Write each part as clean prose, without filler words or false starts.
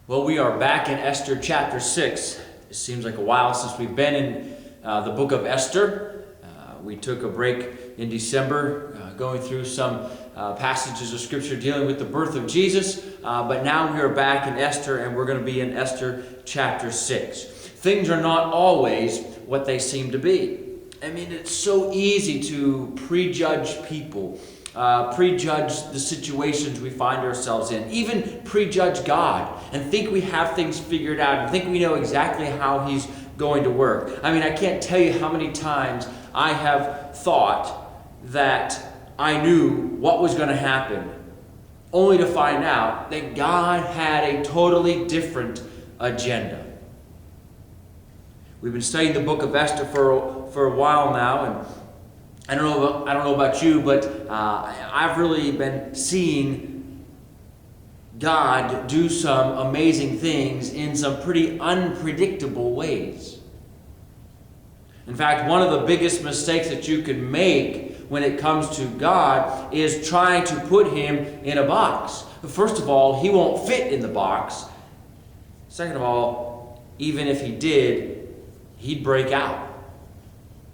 Well, we are back in Esther chapter 6. It seems like a while since we've been in the book of Esther. We took a break in December going through some passages of Scripture dealing with the birth of Jesus. But now we are back in Esther, and we're going to be in Esther chapter 6. Things are not always what they seem to be. I mean, it's so easy to prejudge people. Prejudge the situations we find ourselves in, even prejudge God, and think we have things figured out, and think we know exactly how He's going to work. I mean, I can't tell you how many times I have thought that I knew what was going to happen, only to find out that God had a totally different agenda. We've been studying the book of Esther for a while now, and I don't know about you, but I've really been seeing God do some amazing things in some pretty unpredictable ways. In fact, one of the biggest mistakes that you can make when it comes to God is trying to put Him in a box. First of all, He won't fit in the box. Second of all, even if He did, He'd break out.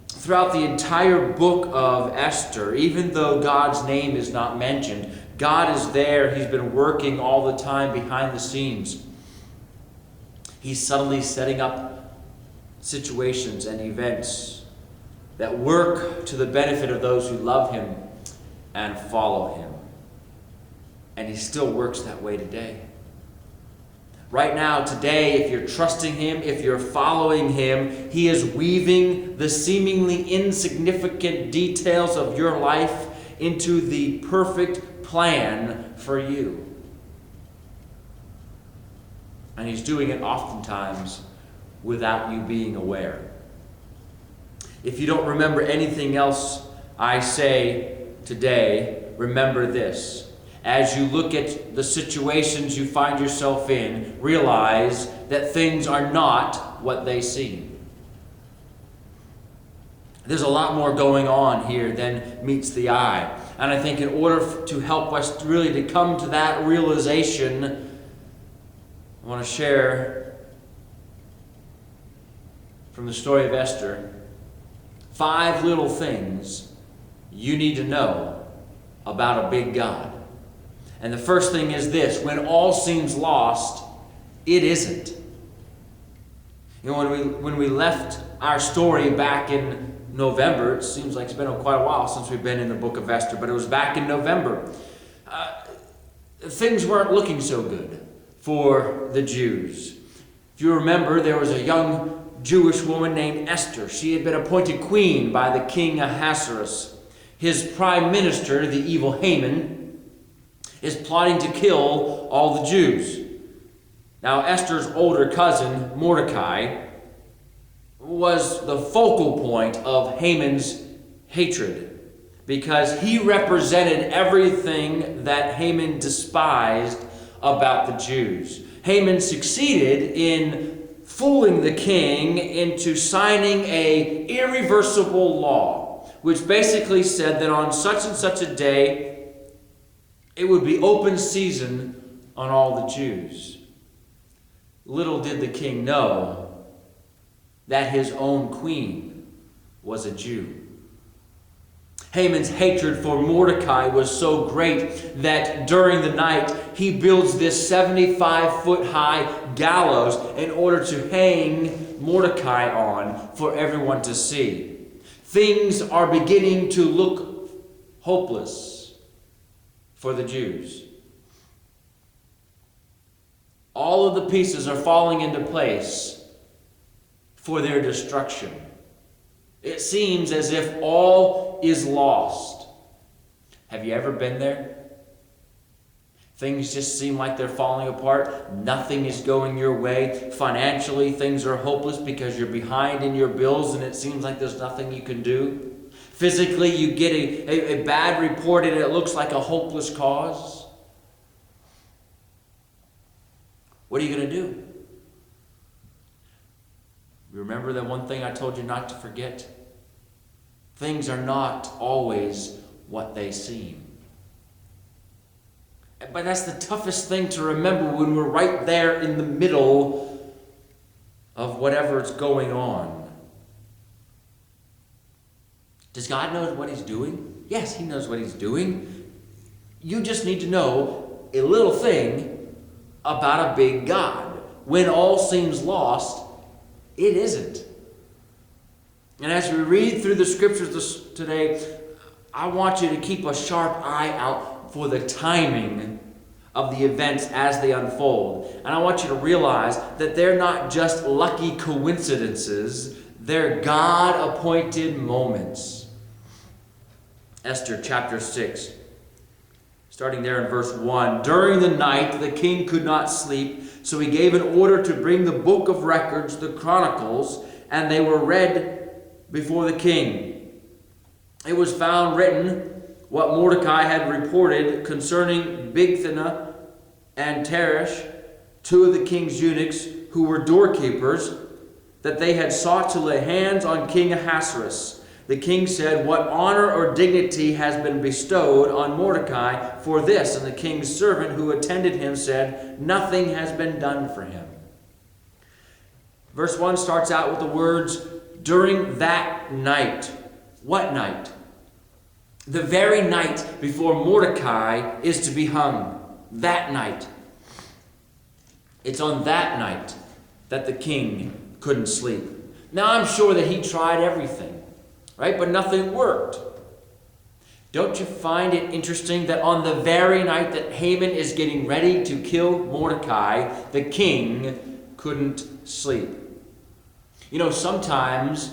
Throughout the entire book of Esther, even though God's name is not mentioned, God is there. He's been working all the time behind the scenes. He's subtly setting up situations and events that work to the benefit of those who love Him and follow Him. And He still works that way today. Right now, today, if you're trusting Him, if you're following Him, He is weaving the seemingly insignificant details of your life into the perfect plan for you. And He's doing it oftentimes without you being aware. If you don't remember anything else I say today, remember this. As you look at the situations you find yourself in, realize that things are not what they seem. There's a lot more going on here than meets the eye. And I think in order to help us really to come to that realization, I want to share from the story of Esther 5 little things you need to know about a big God. And the first thing is this: when all seems lost, it isn't. You know, when we left our story back in November, it seems like it's been quite a while since we've been in the book of Esther, but it was back in November. Things weren't looking so good for the Jews. If you remember, there was a young Jewish woman named Esther. She had been appointed queen by the king Ahasuerus. His prime minister, the evil Haman, is plotting to kill all the Jews. Now, Esther's older cousin, Mordecai, was the focal point of Haman's hatred because he represented everything that Haman despised about the Jews. Haman succeeded in fooling the king into signing an irreversible law, which basically said that on such and such a day, it would be open season on all the Jews. Little did the king know that his own queen was a Jew. Haman's hatred for Mordecai was so great that during the night he builds this 75-foot-high gallows in order to hang Mordecai on for everyone to see. Things are beginning to look hopeless for the Jews. All of the pieces are falling into place for their destruction. It seems as if all is lost. Have you ever been there? Things just seem like they're falling apart. Nothing is going your way. Financially, things are hopeless because you're behind in your bills and it seems like there's nothing you can do. Physically, you get a bad report and it looks like a hopeless cause. What are you going to do? Remember that one thing I told you not to forget? Things are not always what they seem. But that's the toughest thing to remember when we're right there in the middle of whatever's going on. Does God know what He's doing? Yes, He knows what He's doing. You just need to know a little thing about a big God. When all seems lost, it isn't. And as we read through the scriptures today, I want you to keep a sharp eye out for the timing of the events as they unfold. And I want you to realize that they're not just lucky coincidences, they're God-appointed moments. Esther chapter 6, starting there in verse 1. During the night the king could not sleep, so he gave an order to bring the book of records, the Chronicles, and they were read before the king. It was found written what Mordecai had reported concerning Bigthana and Teresh, two of the king's eunuchs who were doorkeepers, that they had sought to lay hands on King Ahasuerus. The king said, "What honor or dignity has been bestowed on Mordecai for this?" And the king's servant who attended him said, "Nothing has been done for him." Verse 1 starts out with the words, "During that night." What night? The very night before Mordecai is to be hung. That night. It's on that night that the king couldn't sleep. Now, I'm sure that he tried everything, right? But nothing worked. Don't you find it interesting that on the very night that Haman is getting ready to kill Mordecai, the king couldn't sleep? You know, sometimes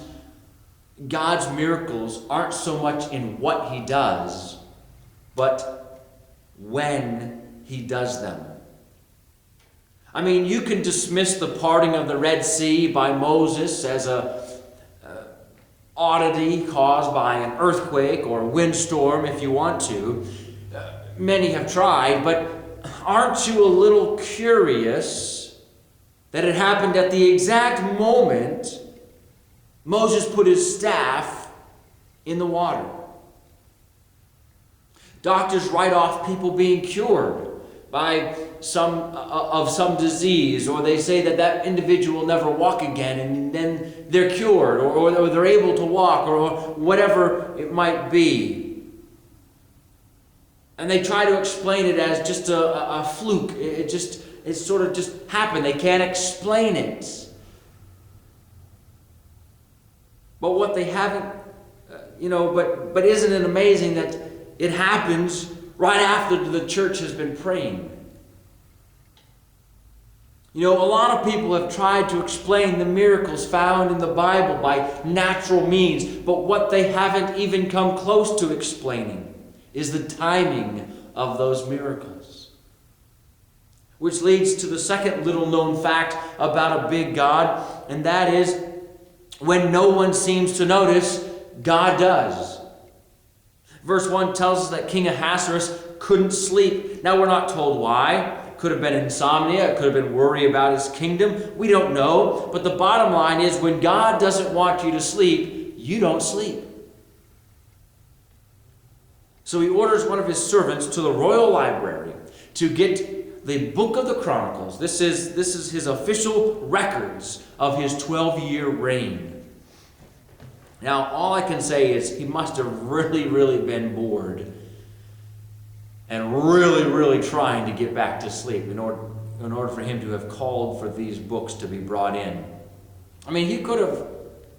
God's miracles aren't so much in what He does, but when He does them. I mean, you can dismiss the parting of the Red Sea by Moses as a oddity caused by an earthquake or a windstorm if you want to. Many have tried, but aren't you a little curious that it happened at the exact moment Moses put his staff in the water? Doctors write off people being cured by some disease, or they say that individual will never walk again, and then they're cured, or they're able to walk, or whatever it might be. And they try to explain it as just a fluke. It sort of just happened. They can't explain it. But what they haven't, but isn't it amazing that it happens right after the church has been praying? You know, a lot of people have tried to explain the miracles found in the Bible by natural means, but what they haven't even come close to explaining is the timing of those miracles. Which leads to the second little known fact about a big God, and that is, when no one seems to notice, God does. Verse 1 tells us that King Ahasuerus couldn't sleep. Now, we're not told why. It could have been insomnia. It could have been worry about his kingdom. We don't know. But the bottom line is, when God doesn't want you to sleep, you don't sleep. So he orders one of his servants to the royal library to get the book of the Chronicles. This is his official records of his 12-year reign. Now, all I can say is he must have really, really been bored and really, really trying to get back to sleep in order for him to have called for these books to be brought in. I mean, he could have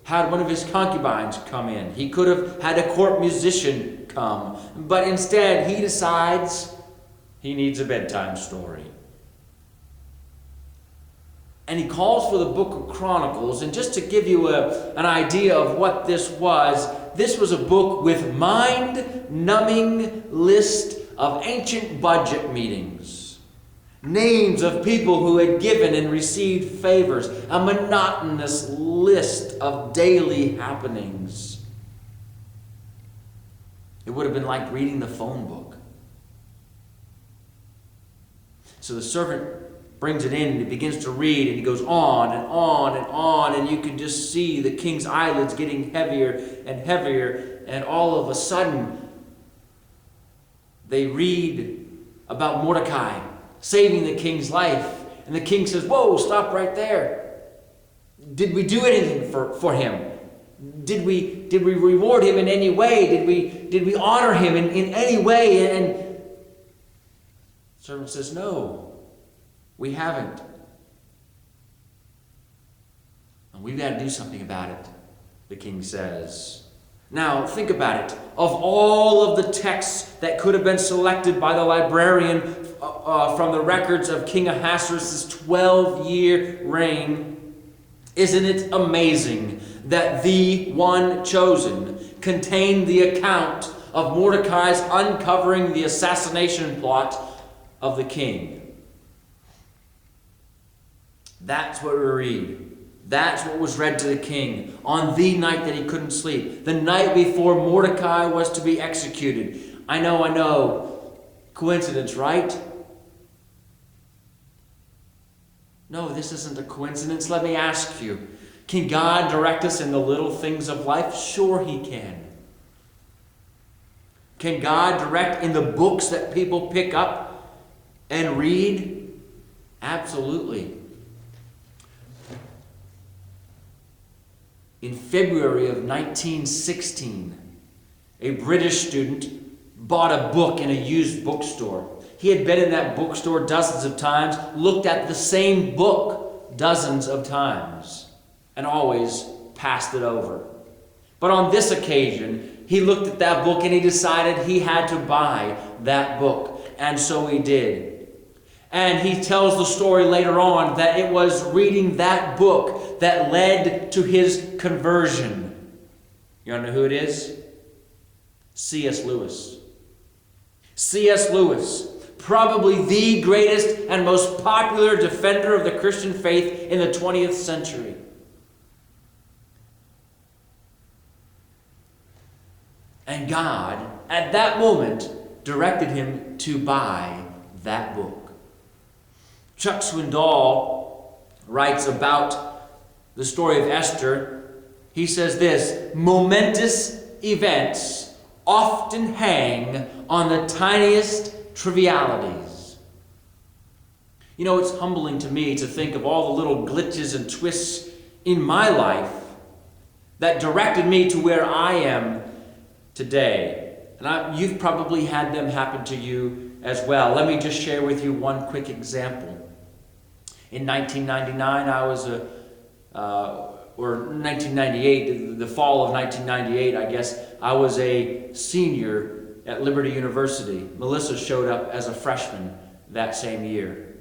had one of his concubines come in. He could have had a court musician come. But instead, he decides he needs a bedtime story. And he calls for the book of Chronicles. And just to give you an idea of what this was a book with mind-numbing list of ancient budget meetings. Names of people who had given and received favors. A monotonous list of daily happenings. It would have been like reading the phone book. So the servant brings it in and he begins to read, and he goes on and on and on, and you can just see the king's eyelids getting heavier and heavier, and all of a sudden they read about Mordecai saving the king's life. And the king says, whoa, stop right there. Did we do anything for him? Did we reward him in any way? Did we honor him in any way? And the servant says, no, we haven't. And we've got to do something about it, the king says. Now, think about it. Of all of the texts that could have been selected by the librarian from the records of King Ahasuerus' 12-year reign, isn't it amazing that the one chosen contained the account of Mordecai's uncovering the assassination plot of the king? That's what we read. That's what was read to the king on the night that he couldn't sleep. The night before Mordecai was to be executed. I know. Coincidence, right? No, this isn't a coincidence. Let me ask you. Can God direct us in the little things of life? Sure He can. Can God direct in the books that people pick up and read? Absolutely. In February of 1916, a British student bought a book in a used bookstore. He had been in that bookstore dozens of times, looked at the same book dozens of times, and always passed it over. But on this occasion, he looked at that book and he decided he had to buy that book. And so he did. And he tells the story later on that it was reading that book that led to his conversion. You want to know who it is? C.S. Lewis. C.S. Lewis, probably the greatest and most popular defender of the Christian faith in the 20th century. And God, at that moment, directed him to buy that book. Chuck Swindoll writes about the story of Esther. He says this: momentous events often hang on the tiniest trivialities. You know, it's humbling to me to think of all the little glitches and twists in my life that directed me to where I am today. And you've probably had them happen to you as well. Let me just share with you one quick example. In 1999, or 1998, the fall of 1998, I guess, I was a senior at Liberty University. Melissa showed up as a freshman that same year.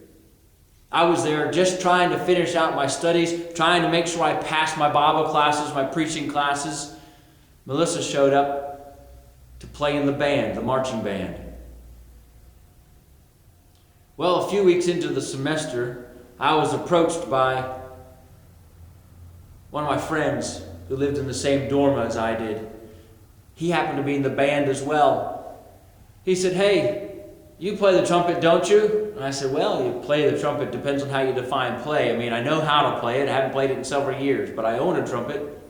I was there just trying to finish out my studies, trying to make sure I passed my Bible classes, my preaching classes. Melissa showed up to play in the band, the marching band. Well, a few weeks into the semester, I was approached by one of my friends who lived in the same dorm as I did. He happened to be in the band as well. He said, "Hey, you play the trumpet, don't you?" And I said, "Well, you play the trumpet depends on how you define play. I mean, I know how to play it. I haven't played it in several years, but I own a trumpet."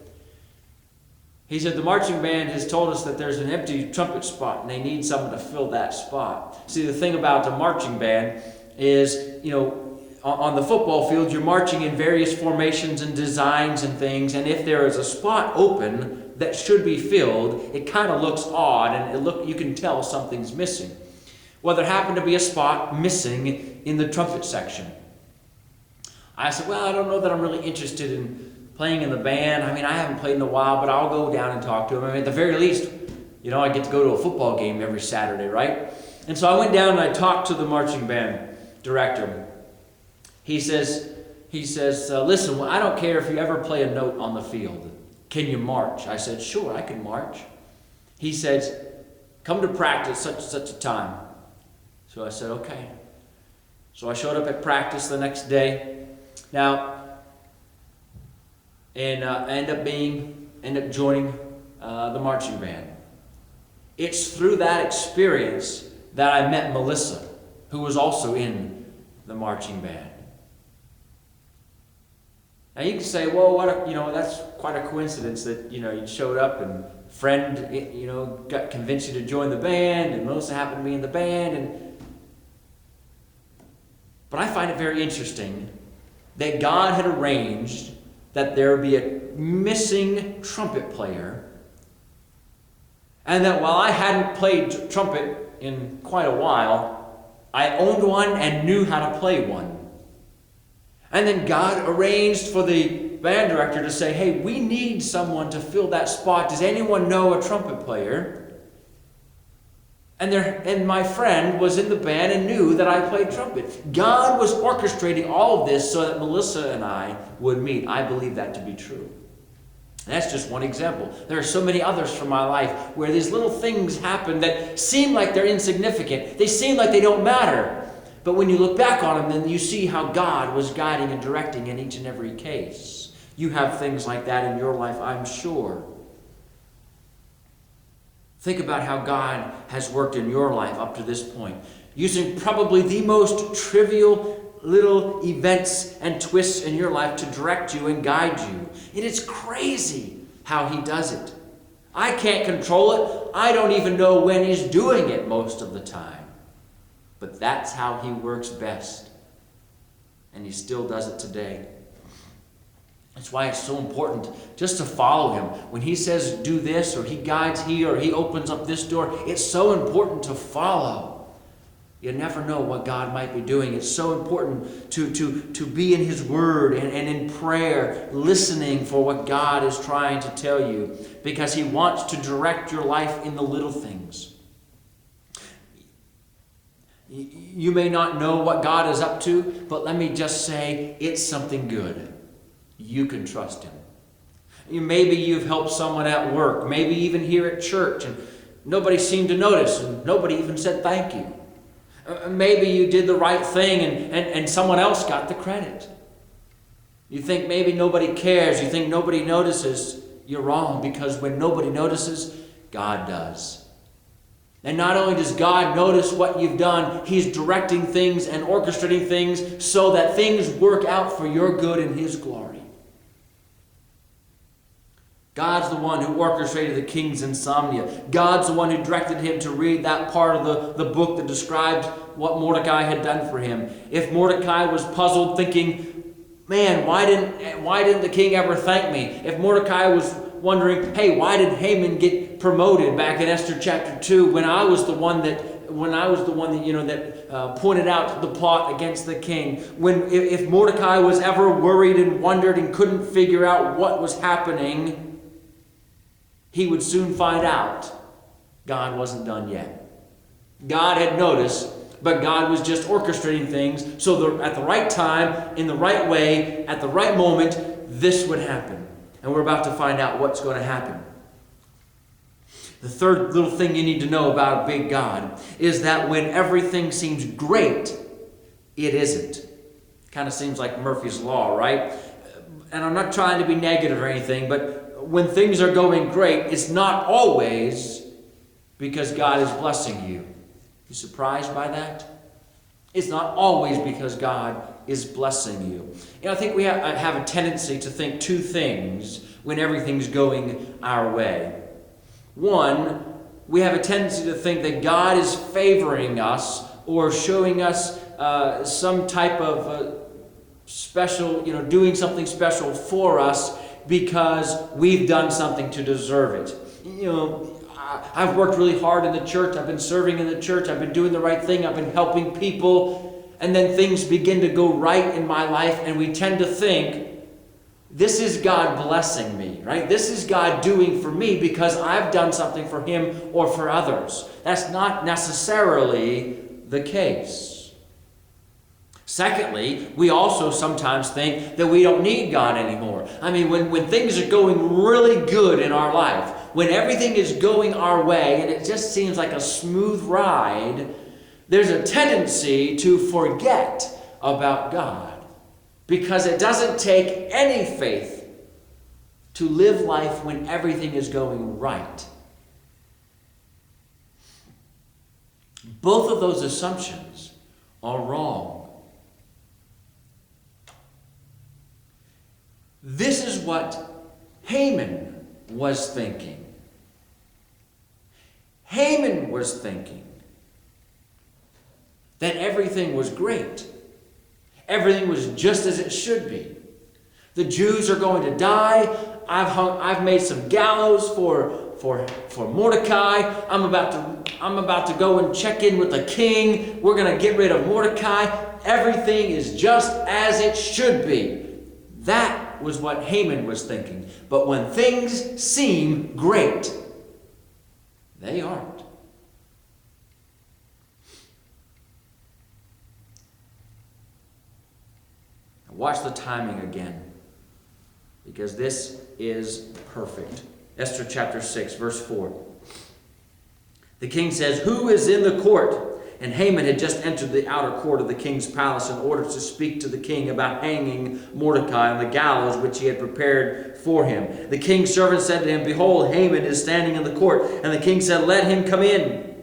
He said, "The marching band has told us that there's an empty trumpet spot and they need someone to fill that spot." See, the thing about the marching band is, on the football field, you're marching in various formations and designs and things, and if there is a spot open that should be filled, it kind of looks odd, and you can tell something's missing. Well, there happened to be a spot missing in the trumpet section. I said, "Well, I don't know that I'm really interested in playing in the band. I mean, I haven't played in a while, but I'll go down and talk to him. I mean, at the very least, I get to go to a football game every Saturday, right?" And so I went down and I talked to the marching band director. He says, "Listen, I don't care if you ever play a note on the field. Can you march?" I said, "Sure, I can march." He says, "Come to practice such and such a time." So I said, "Okay." So I showed up at practice the next day. Now, and I end up joining the marching band. It's through that experience that I met Melissa, who was also in the marching band. Now you can say, "Well, that's quite a coincidence that you showed up and friend got convinced you to join the band, and Melissa happened to be in the band." And But I find it very interesting that God had arranged that there be a missing trumpet player, and that while I hadn't played trumpet in quite a while, I owned one and knew how to play one. And then God arranged for the band director to say, hey, we need someone to fill that spot. Does anyone know a trumpet player? And my friend was in the band and knew that I played trumpet. God was orchestrating all of this so that Melissa and I would meet. I believe that to be true. And that's just one example. There are so many others from my life where these little things happen that seem like they're insignificant. They seem like they don't matter. But when you look back on them, then you see how God was guiding and directing in each and every case. You have things like that in your life, I'm sure. Think about how God has worked in your life up to this point, using probably the most trivial little events and twists in your life to direct you and guide you. It is crazy how he does it. I can't control it. I don't even know when he's doing it most of the time. But that's how he works best. And he still does it today. That's why it's so important just to follow him. When he says do this, or he guides here, or he opens up this door, it's so important to follow. You never know what God might be doing. It's so important to be in his word and in prayer, listening for what God is trying to tell you, because he wants to direct your life in the little things. You may not know what God is up to, but let me just say it's something good. You can trust him. Maybe you've helped someone at work, maybe even here at church, and nobody seemed to notice, and nobody even said thank you. Maybe you did the right thing and someone else got the credit. You think maybe nobody cares, you think nobody notices. You're wrong, because when nobody notices, God does. And not only does God notice what you've done, he's directing things and orchestrating things so that things work out for your good and his glory. God's the one who orchestrated the king's insomnia. God's the one who directed him to read that part of the book that describes what Mordecai had done for him. If Mordecai was puzzled, thinking, man, why didn't the king ever thank me? If Mordecai was wondering, hey, why did Haman get promoted back in Esther chapter 2 when I was the one that pointed out the plot against the king? If Mordecai was ever worried and wondered and couldn't figure out what was happening, he would soon find out God wasn't done yet. God had noticed, but God was just orchestrating things so that at the right time, in the right way, at the right moment, this would happen. And we're about to find out what's going to happen. The third little thing you need to know about a big God is that when everything seems great, it isn't. Kind of seems like Murphy's Law, right? And I'm not trying to be negative or anything, but when things are going great, it's not always because God is blessing you. You surprised by that? It's not always because God is blessing you. I think we have a tendency to think two things when everything's going our way. One, we have a tendency to think that God is favoring us or showing us some type of special, doing something special for us because we've done something to deserve it. I've worked really hard in the church. I've been serving in the church. I've been doing the right thing. I've been helping people. And then things begin to go right in my life, and we tend to think, this is God blessing me, right? This is God doing for me because I've done something for him or for others. That's not necessarily the case. Secondly, we also sometimes think that we don't need God anymore. I mean, when things are going really good in our life, when everything is going our way and it just seems like a smooth ride, there's a tendency to forget about God. Because it doesn't take any faith to live life when everything is going right. Both of those assumptions are wrong. This is what Haman was thinking. Haman was thinking that everything was great. everything was just as it should be. The Jews are going to die. I've made some gallows for Mordecai. I'm about to go and check in with the king. We're going to get rid of Mordecai. Everything is just as it should be. That was what Haman was thinking. But when things seem great, they aren't. Watch the timing again, because this is perfect. Esther chapter 6, verse 4. The king says, "Who is in the court?" And Haman had just entered the outer court of the king's palace in order to speak to the king about hanging Mordecai on the gallows which he had prepared for him. The king's servant said to him, "Behold, Haman is standing in the court." And the king said, "Let him come in."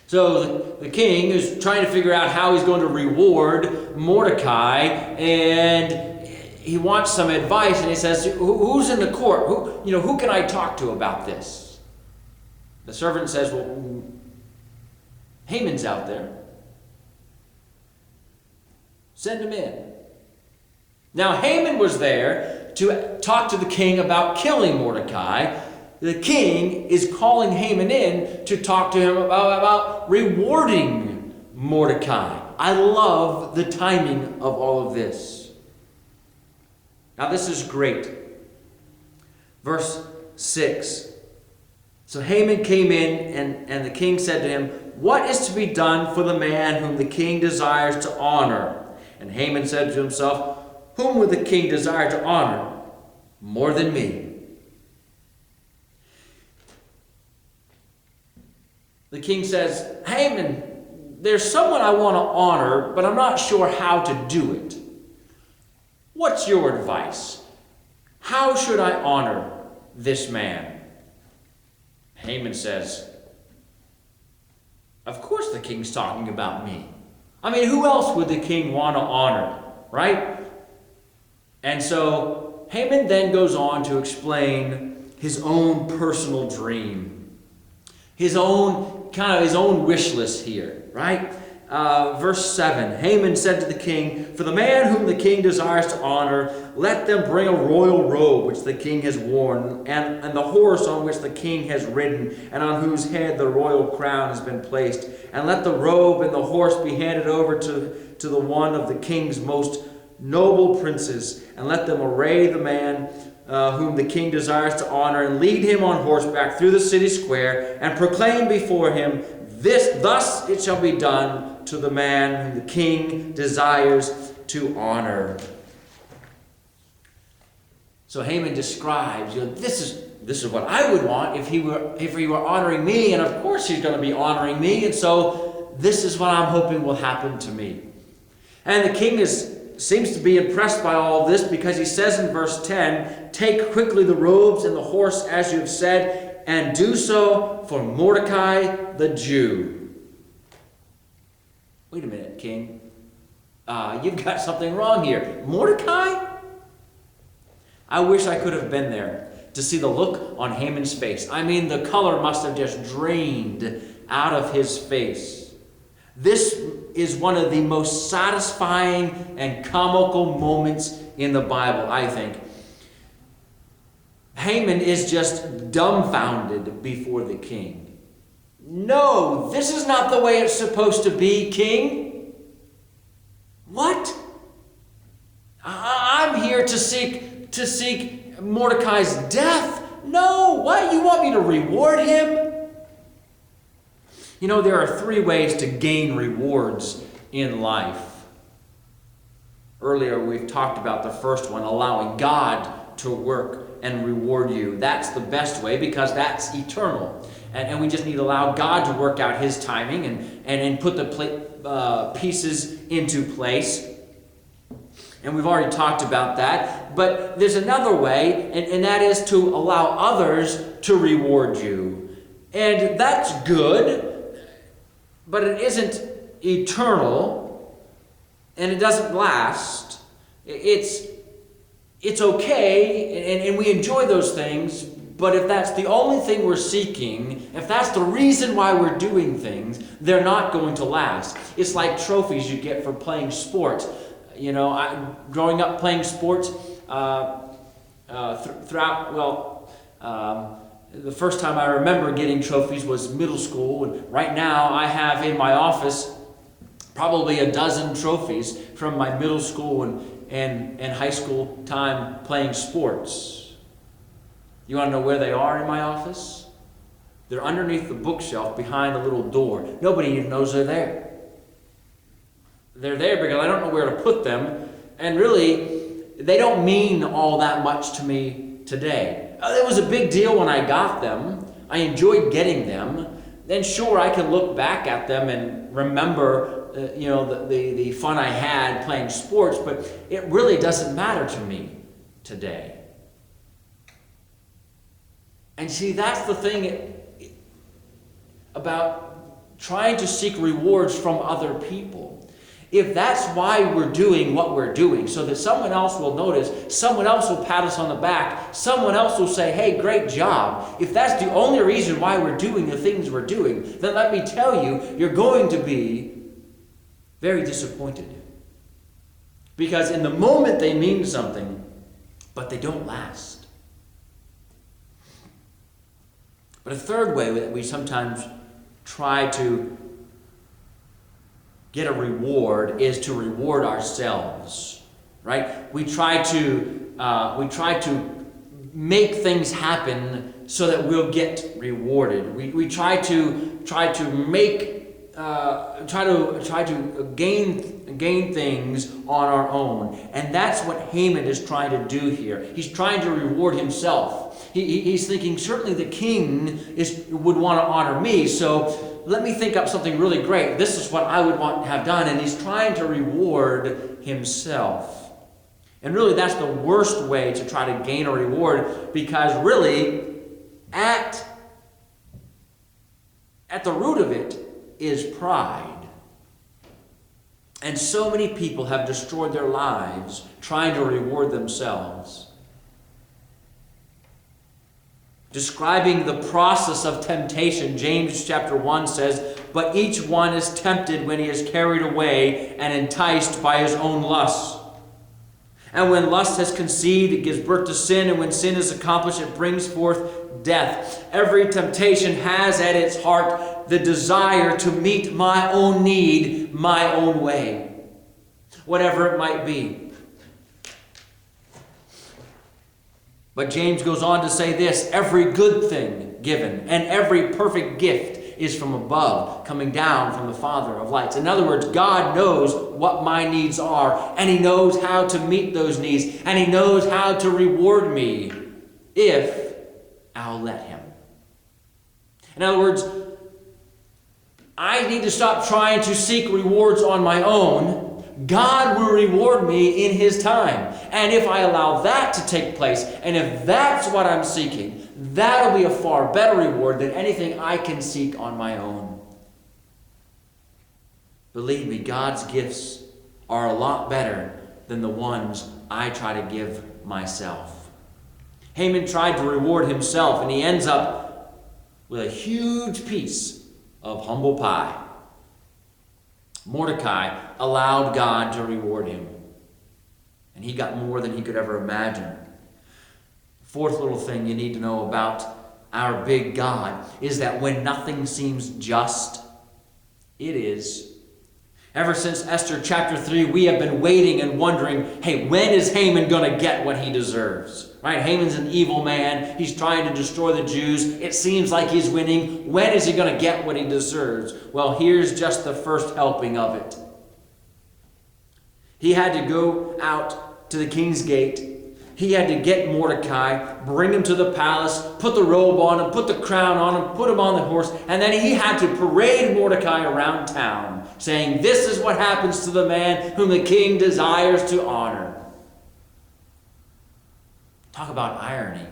So the king is trying to figure out how he's going to reward Mordecai, and he wants some advice, and he says, "Who's in the court? Who can I talk to about this?" The servant says, "Well, Haman's out there. Send him in." Now Haman was there to talk to the king about killing Mordecai. The king is calling Haman in to talk to him about rewarding Mordecai. I love the timing of all of this. Now this is great. Verse 6. So Haman came in, and the king said to him, "What is to be done for the man whom the king desires to honor?" And Haman said to himself, "Whom would the king desire to honor more than me?" The king says, "Haman, there's someone I want to honor, but I'm not sure how to do it. What's your advice? How should I honor this man?" Haman says, "Of course the king's talking about me. I mean, who else would the king want to honor, right?" And so Haman then goes on to explain his own personal dream, his own wish list here, right? Verse 7, Haman said to the king, "For the man whom the king desires to honor, let them bring a royal robe which the king has worn, and the horse on which the king has ridden, and on whose head the royal crown has been placed. And let the robe and the horse be handed over to the one of the king's most noble princes, and let them array the man whom the king desires to honor, and lead him on horseback through the city square, and proclaim before him, thus it shall be done to the man whom the king desires to honor." So Haman describes, this is what I would want if he were honoring me, and of course he's going to be honoring me, and so this is what I'm hoping will happen to me. And the king seems to be impressed by all of this, because he says in verse 10, "Take quickly the robes and the horse as you have said, and do so for Mordecai the Jew." Wait a minute, king. You've got something wrong here. Mordecai? I wish I could have been there to see the look on Haman's face. I mean, the color must have just drained out of his face. This is one of the most satisfying and comical moments in the Bible, I think. Haman is just dumbfounded before the king. "No, this is not the way it's supposed to be, king. What? I'm here to seek Mordecai's death. No, what? You want me to reward him?" There are 3 ways to gain rewards in life. Earlier we've talked about the first one, allowing God to work and reward you. That's the best way, because that's eternal. And we just need to allow God to work out his timing and put the pieces into place. And we've already talked about that. But there's another way, and that is to allow others to reward you. And that's good, but it isn't eternal, and it doesn't last. It's okay, and we enjoy those things, But if that's the only thing we're seeking, if that's the reason why we're doing things, they're not going to last. It's like trophies you get for playing sports. Growing up playing sports, the first time I remember getting trophies was middle school. And right now I have in my office probably a dozen trophies from my middle school and high school time playing sports. You want to know where they are in my office? They're underneath the bookshelf behind a little door. Nobody even knows they're there. They're there because I don't know where to put them. And really, they don't mean all that much to me today. It was a big deal when I got them. I enjoyed getting them. Then sure, I can look back at them and remember the fun I had playing sports, but it really doesn't matter to me today. And see, that's the thing about trying to seek rewards from other people. If that's why we're doing what we're doing, so that someone else will notice, someone else will pat us on the back, someone else will say, hey, great job. If that's the only reason why we're doing the things we're doing, then let me tell you, you're going to be very disappointed. Because in the moment they mean something, but they don't last. But a third way that we sometimes try to get a reward is to reward ourselves, right? We try to make things happen so that we'll get rewarded. We try to gain things on our own, and that's what Haman is trying to do here. He's trying to reward himself. He's thinking, certainly the king would want to honor me, so let me think up something really great. This is what I would want to have done. And he's trying to reward himself. And really, that's the worst way to try to gain a reward, because really, at the root of it is pride. And so many people have destroyed their lives trying to reward themselves. Describing the process of temptation, James chapter 1 says, but each one is tempted when he is carried away and enticed by his own lust. And when lust has conceived, it gives birth to sin, and when sin is accomplished, it brings forth death. Every temptation has at its heart the desire to meet my own need, my own way, whatever it might be. But James goes on to say this, every good thing given and every perfect gift is from above, coming down from the Father of lights. In other words, God knows what my needs are, and He knows how to meet those needs, and He knows how to reward me if I'll let Him. In other words, I need to stop trying to seek rewards on my own. God will reward me in His time. And if I allow that to take place, and if that's what I'm seeking, that'll be a far better reward than anything I can seek on my own. Believe me, God's gifts are a lot better than the ones I try to give myself. Haman tried to reward himself, and he ends up with a huge piece of humble pie. Mordecai allowed God to reward him, and he got more than he could ever imagine. Fourth little thing you need to know about our big God is that when nothing seems just, it is. Ever since Esther chapter 3, we have been waiting and wondering, hey, when is Haman going to get what he deserves? Right? Haman's an evil man. He's trying to destroy the Jews. It seems like he's winning. When is he going to get what he deserves? Well, here's just the first helping of it. He had to go out to the king's gate. He had to get Mordecai, bring him to the palace, put the robe on him, put the crown on him, put him on the horse, and then he had to parade Mordecai around town, saying, this is what happens to the man whom the king desires to honor. Talk about irony.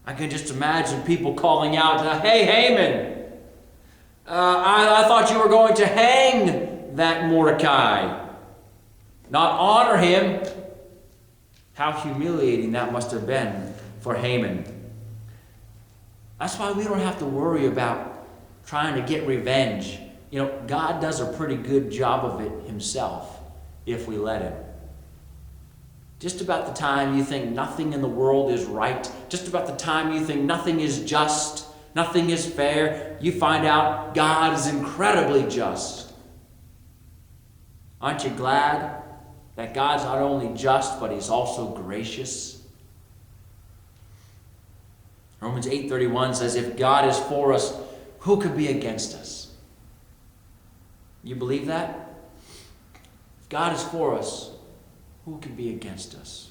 I can just imagine people calling out, hey, Haman, I thought you were going to hang that Mordecai, not honor him. How humiliating that must have been for Haman. That's why we don't have to worry about trying to get revenge. God does a pretty good job of it himself if we let him. Just about the time you think nothing in the world is right, just about the time you think nothing is just, nothing is fair, you find out God is incredibly just. Aren't you glad that God's not only just, but he's also gracious? Romans 8:31 says, if God is for us, who could be against us? You believe that? If God is for us, who can be against us?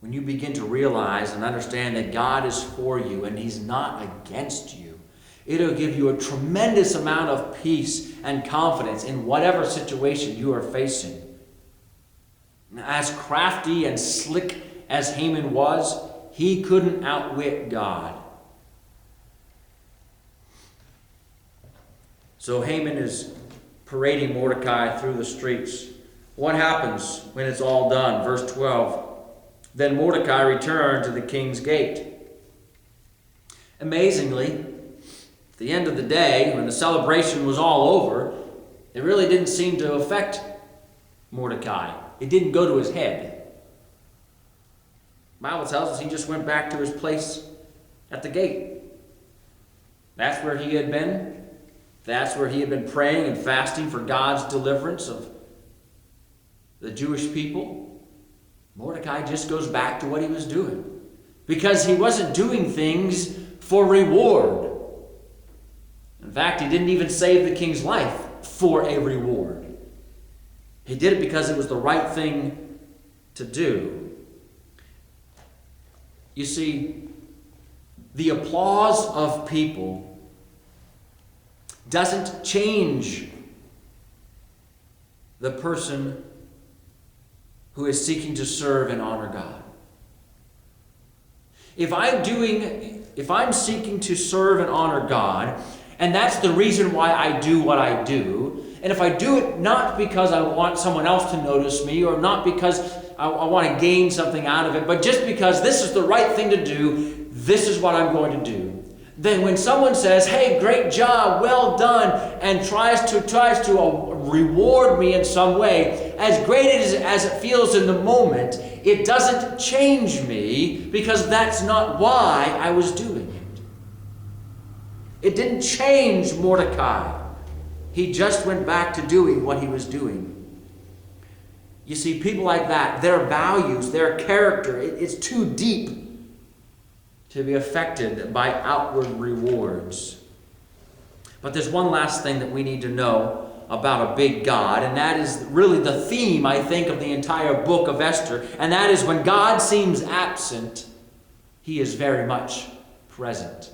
When you begin to realize and understand that God is for you and he's not against you, it'll give you a tremendous amount of peace and confidence in whatever situation you are facing. As crafty and slick as Haman was, he couldn't outwit God. So Haman is parading Mordecai through the streets. What happens when it's all done? Verse 12. Then Mordecai returned to the king's gate. Amazingly, at the end of the day, when the celebration was all over, it really didn't seem to affect Mordecai. It didn't go to his head. The Bible tells us he just went back to his place at the gate. That's where he had been. That's where he had been praying and fasting for God's deliverance of the Jewish people. Mordecai just goes back to what he was doing because he wasn't doing things for reward. In fact, he didn't even save the king's life for a reward. He did it because it was the right thing to do. You see, the applause of people doesn't change the person who is seeking to serve and honor God. If I'm seeking to serve and honor God, and that's the reason why I do what I do, and if I do it not because I want someone else to notice me, or not because I want to gain something out of it, but just because this is the right thing to do, this is what I'm going to do. Then when someone says, hey, great job, well done, and tries to reward me in some way, as great as it feels in the moment, it doesn't change me because that's not why I was doing it. It didn't change Mordecai. He just went back to doing what he was doing. You see, people like that, their values, their character, it's too deep to be affected by outward rewards. But there's one last thing that we need to know about a big God, and that is really the theme, I think, of the entire book of Esther, and that is when God seems absent, he is very much present.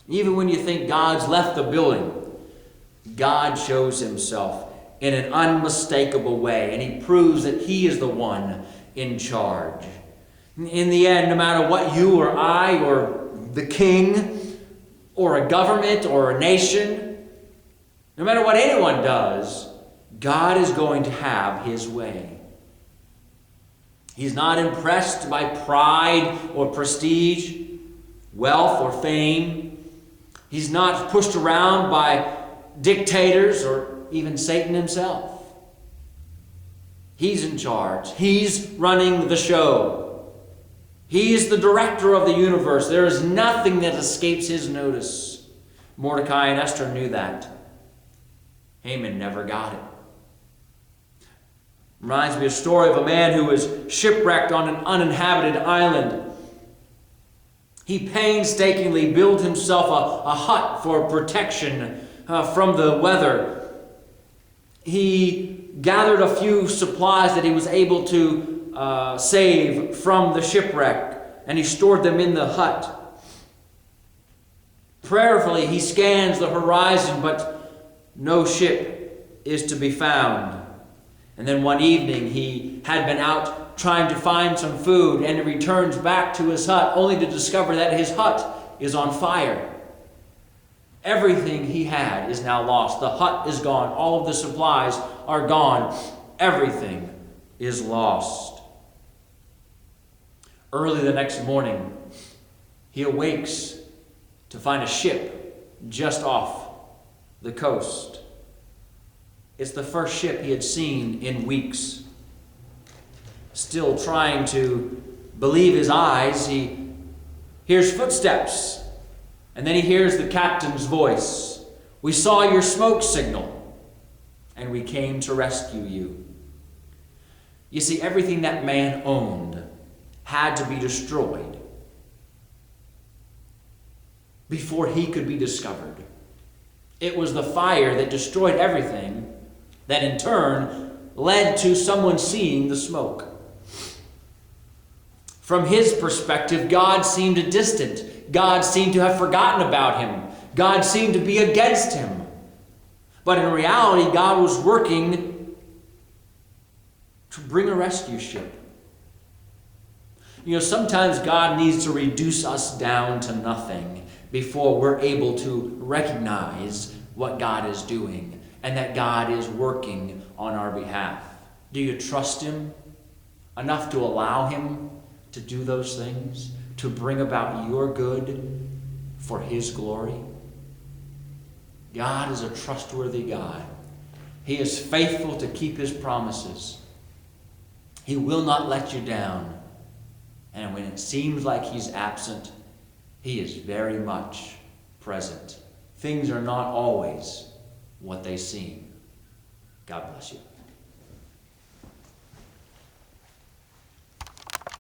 Even when you think God's left the building, God shows himself in an unmistakable way, and he proves that he is the one in charge. In the end, no matter what you or I or the king or a government or a nation, no matter what anyone does, God is going to have his way. He's not impressed by pride or prestige, wealth or fame. He's not pushed around by dictators or even Satan himself. He's in charge. He's running the show. He is the director of the universe. There is nothing that escapes his notice. Mordecai and Esther knew that. Haman never got it. Reminds me of a story of a man who was shipwrecked on an uninhabited island. He painstakingly built himself a hut for protection from the weather. He gathered a few supplies that he was able to save from the shipwreck, and he stored them in the hut. Prayerfully, he scans the horizon, but no ship is to be found. And then one evening, he had been out trying to find some food, and he returns back to his hut, only to discover that his hut is on fire. Everything he had is now lost. The hut is gone. All of the supplies are gone. Everything is lost. Early the next morning, he awakes to find a ship just off the coast. It's the first ship he had seen in weeks. Still trying to believe his eyes, he hears footsteps, and then he hears the captain's voice. "We saw your smoke signal, and we came to rescue you." You see, everything that man owned had to be destroyed before he could be discovered. It was the fire that destroyed everything that in turn led to someone seeing the smoke. From his perspective, God seemed distant. God seemed to have forgotten about him. God seemed to be against him. But in reality, God was working to bring a rescue ship. You know, sometimes God needs to reduce us down to nothing before we're able to recognize what God is doing and that God is working on our behalf. Do you trust him enough to allow him to do those things, to bring about your good for his glory? God is a trustworthy God. He is faithful to keep his promises. He will not let you down. And when it seems like he's absent, he is very much present. Things are not always what they seem. God bless you.